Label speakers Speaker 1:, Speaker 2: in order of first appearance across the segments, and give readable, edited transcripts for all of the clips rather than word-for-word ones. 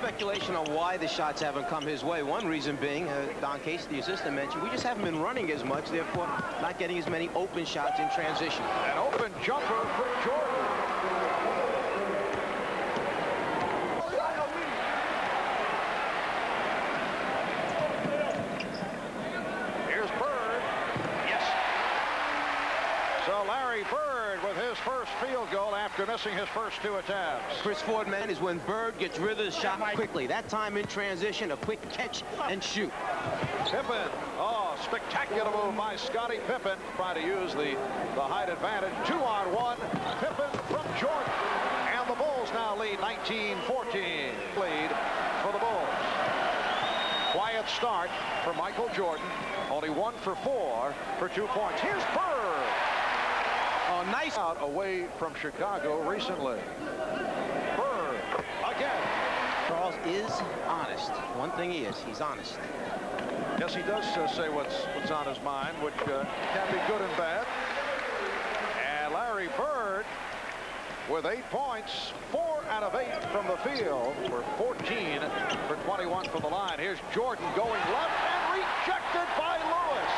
Speaker 1: speculation on why the shots haven't come his way. One reason being, Don Casey, the assistant, mentioned, we just haven't been running as much, therefore not getting as many open shots in transition.
Speaker 2: An open jumper for Jordan. Here's Bird. Yes. So Larry Bird with his first field goal after missing his first 2 attempts.
Speaker 1: Chris Ford, man, is when Bird gets rid of the shot quickly. That time in transition, a quick catch and shoot.
Speaker 2: Pippen. Oh, spectacular move by Scottie Pippen. Trying to use the height advantage. 2-on-1. Pippen from Jordan. And the Bulls now lead 19-14. Lead for the Bulls. Quiet start for Michael Jordan. Only 1 for 4 for 2 points. Here's Bird.
Speaker 1: Oh, nice.
Speaker 2: Out away from Chicago recently. Bird again.
Speaker 1: Charles is honest. One thing he is, he's honest.
Speaker 2: Yes, he does say what's on his mind, which can be good and bad. And Larry Bird with 8 points, 4 out of 8 from the field. For 14 for 21 from the line. Here's Jordan going left and rejected by Lewis.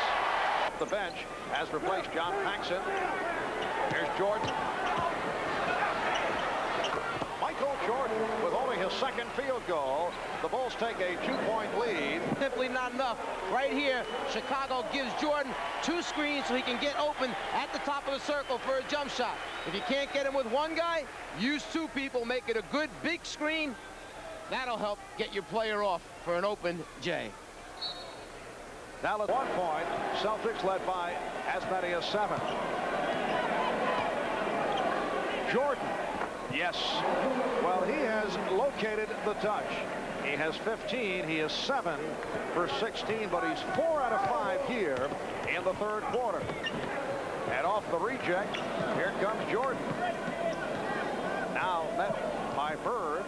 Speaker 2: The bench has replaced John Paxson. Here's Jordan. Michael Jordan with only his second field goal. The Bulls take a 2-point lead.
Speaker 1: Simply not enough. Right here, Chicago gives Jordan 2 screens so he can get open at the top of the circle for a jump shot. If you can't get him with 1 guy, use 2 people, make it a good big screen. That'll help get your player off for an open J.
Speaker 2: Now at 1 point, Celtics led by as many as 7. Jordan. Yes. Well, he has located the touch. He has 15. He is 7 for 16, but he's 4 out of 5 here in the 3rd quarter. And off the reject, here comes Jordan. Now met by Bird.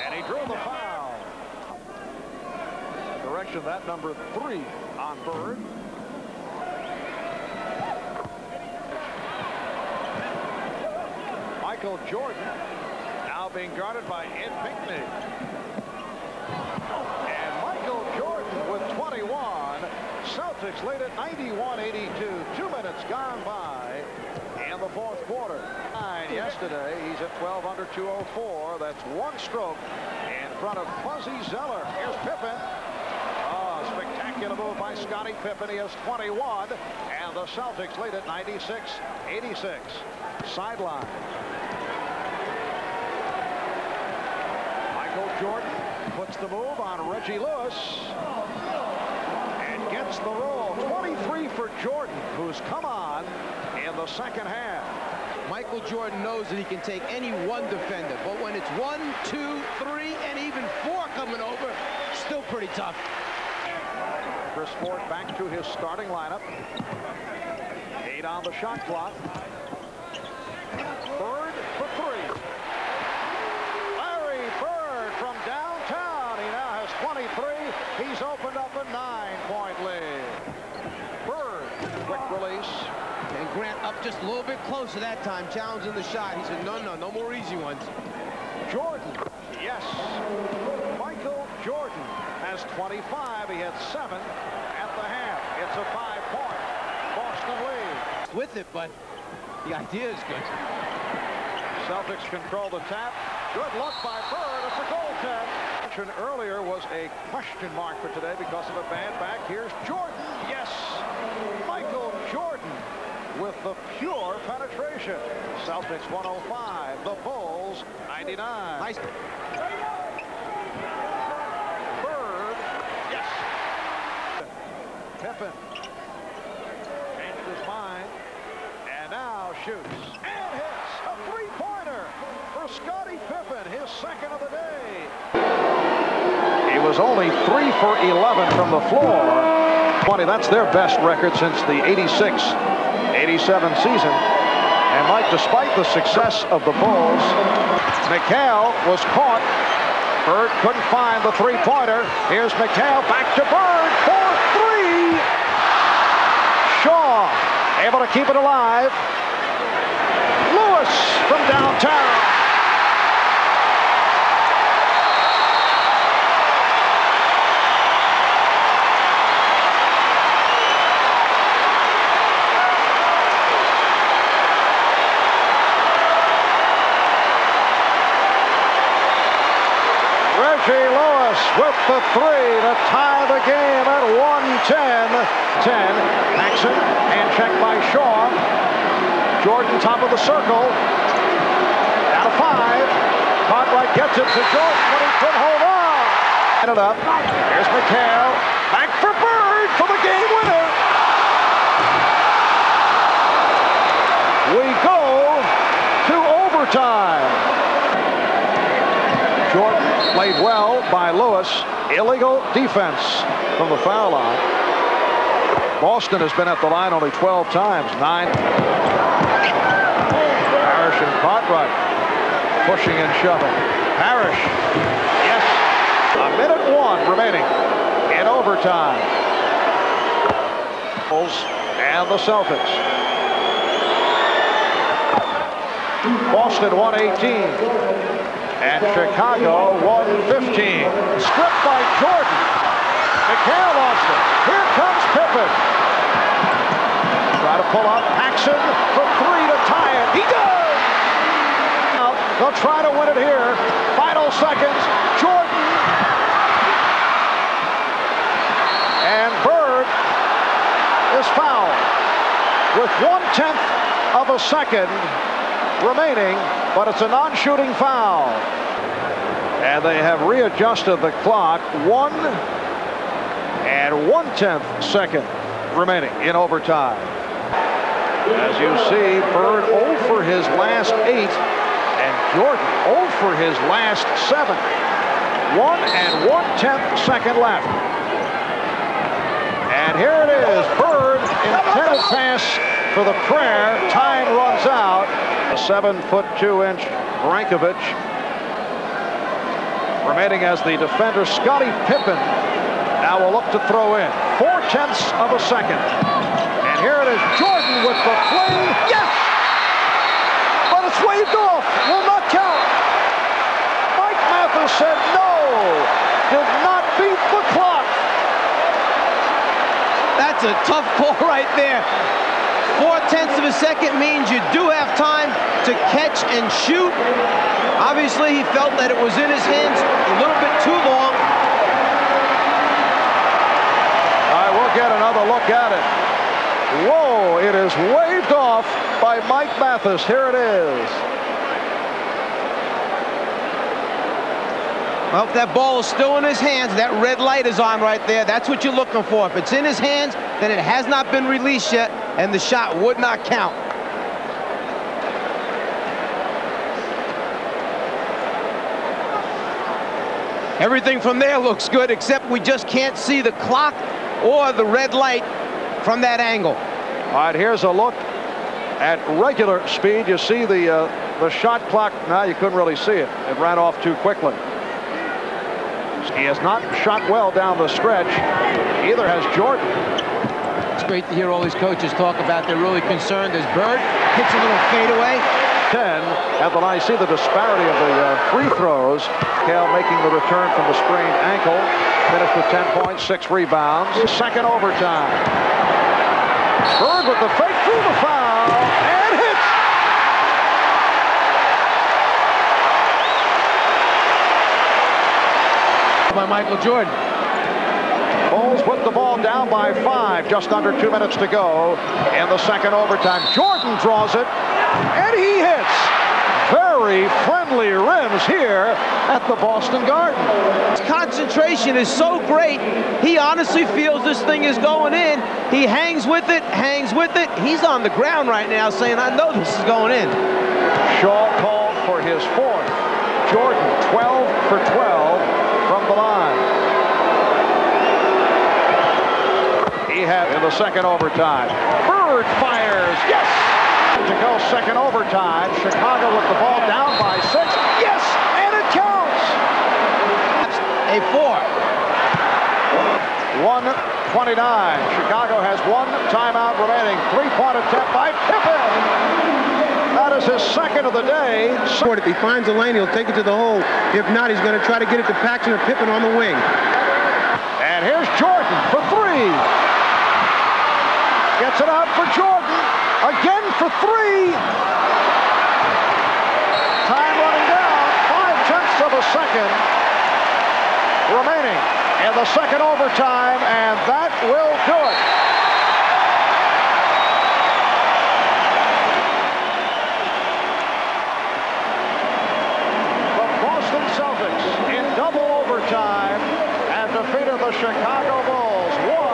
Speaker 2: And he drew the foul. Correction, that number 3 on Bird. Michael Jordan now being guarded by Ed Pinckney. And Michael Jordan with 21. Celtics lead at 91-82. 2 minutes gone by in the 4th quarter. 9 yesterday. He's at 12 under 204. That's 1 stroke in front of Fuzzy Zeller. Here's Pippen. Oh, spectacular move by Scottie Pippen. He has 21. And the Celtics lead at 96-86. Sideline. Jordan puts the move on Reggie Lewis and gets the roll. 23 for Jordan, who's come on in the 2nd half.
Speaker 1: Michael Jordan knows that he can take any 1 defender, but when it's 1, 2, 3, and even 4 coming over, still pretty tough.
Speaker 2: Chris Ford back to his starting lineup. 8 on the shot clock. Bird for 3. From downtown, he now has 23. He's opened up a 9-point lead. Bird, quick release.
Speaker 1: And Grant up just a little bit closer that time, challenging the shot. He said, no more easy ones.
Speaker 2: Jordan, yes. Michael Jordan has 25. He had 7 at the half. It's a 5-point Boston lead.
Speaker 1: With it, but the idea is good.
Speaker 2: Celtics control the tap. Good luck by Bird. It's a goal tap. Earlier was a question mark for today because of a bad back. Here's Jordan. Yes. Michael Jordan with the pure penetration. Celtics 105. The Bulls 99.
Speaker 1: Nice.
Speaker 2: Bird. Yes. Pippen changed his mind and now shoots and hits a 3-pointer for Scottie Pippen, his 2nd of the day. He was only 3 for 11 from the floor. 20, that's their best record since the 86-87 season. And Mike, despite the success of the Bulls, McHale was caught. Bird couldn't find the 3-pointer. Here's McHale back to Bird for 3. Shaw able to keep it alive. Lewis from downtown. Lewis with the three to tie the game at 110-10. Paxson, hand check by Shaw. Jordan, top of the circle. Out of 5. Cartwright gets it to Jordan, but he couldn't hold on. It up. Here's McHale. Back for Bird for the game winner. We go to overtime. Jordan played well by Lewis. Illegal defense from the foul line. Boston has been at the line only 12 times. 9. Parrish and Cartwright pushing and shoving. Parrish. Yes. A minute 1 remaining in overtime. And the Celtics. Boston 118. And Chicago 115. Stripped by Jordan. McHale lost it. Here comes Pippen. Try to pull up. Paxson for 3 to tie it. He does! Now, they'll try to win it here. Final seconds. Jordan. And Bird is fouled with 1/10 of a second remaining, but it's a non-shooting foul. And they have readjusted the clock. 1 1/10 second remaining in overtime. As you see, Bird 0 for his last 8, and Jordan 0 for his last 7. 1 1/10 second left. And here it is. Bird intended pass for the prayer. Time runs out. A 7'2" Brankovic remaining as the defender. Scottie Pippen now will look to throw in. 4/10 of a second. And here it is. Jordan with the fling. Yes! But it's waved off. Will not count. Mike Mathis said no. Did not beat the clock.
Speaker 1: That's a tough call right there. 4/10 of a second means you do have time to catch and shoot. Obviously, he felt that it was in his hands a little bit too long.
Speaker 2: All right, we'll get another look at it. Whoa, it is waved off by Mike Mathis. Here it is.
Speaker 1: Well, if that ball is still in his hands, that red light is on right there. That's what you're looking for. If it's in his hands, then it has not been released yet, and the shot would not count. Everything from there looks good, except we just can't see the clock or the red light from that angle.
Speaker 2: All right, here's a look at regular speed. You see the shot clock. Now you couldn't really see it. It ran off too quickly. He has not shot well down the stretch. Either has Jordan.
Speaker 1: It's great to hear all these coaches talk about they're really concerned as Bird hits a little fadeaway.
Speaker 2: 10 at the line. You see the disparity of the free throws. Cale making the return from the sprained ankle. Finished with 10 points, 6 rebounds. Second overtime. Bird with the fake through the foul and hits.
Speaker 1: By Michael Jordan.
Speaker 2: Bulls put the ball down by 5. Just under 2 minutes to go in the second overtime. Jordan draws it, and he hits. Very friendly rims here at the Boston Garden.
Speaker 1: His concentration is so great. He honestly feels this thing is going in. He hangs with it, hangs with it. He's on the ground right now saying, I know this is going in.
Speaker 2: Shaw called for his 4th. Jordan 12 for 12 from the line. He had in the second overtime. Bird fires. Yes! To go second overtime. Chicago with the ball down by 6. Yes! And it counts!
Speaker 1: A 4.
Speaker 2: 1:29. Chicago has 1 timeout remaining. 3-point attempt by Pippen. That is his second of the day.
Speaker 3: If he finds a lane, he'll take it to the hole. If not, he's going to try to get it to Paxson or Pippen on the wing.
Speaker 2: And here's Jordan for 3. Gets it out for Jordan. Again for 3. Time running down. 5/10 of a second remaining. remaining in the second overtime, and that will do it. The Boston Celtics in double overtime have defeated the Chicago Bulls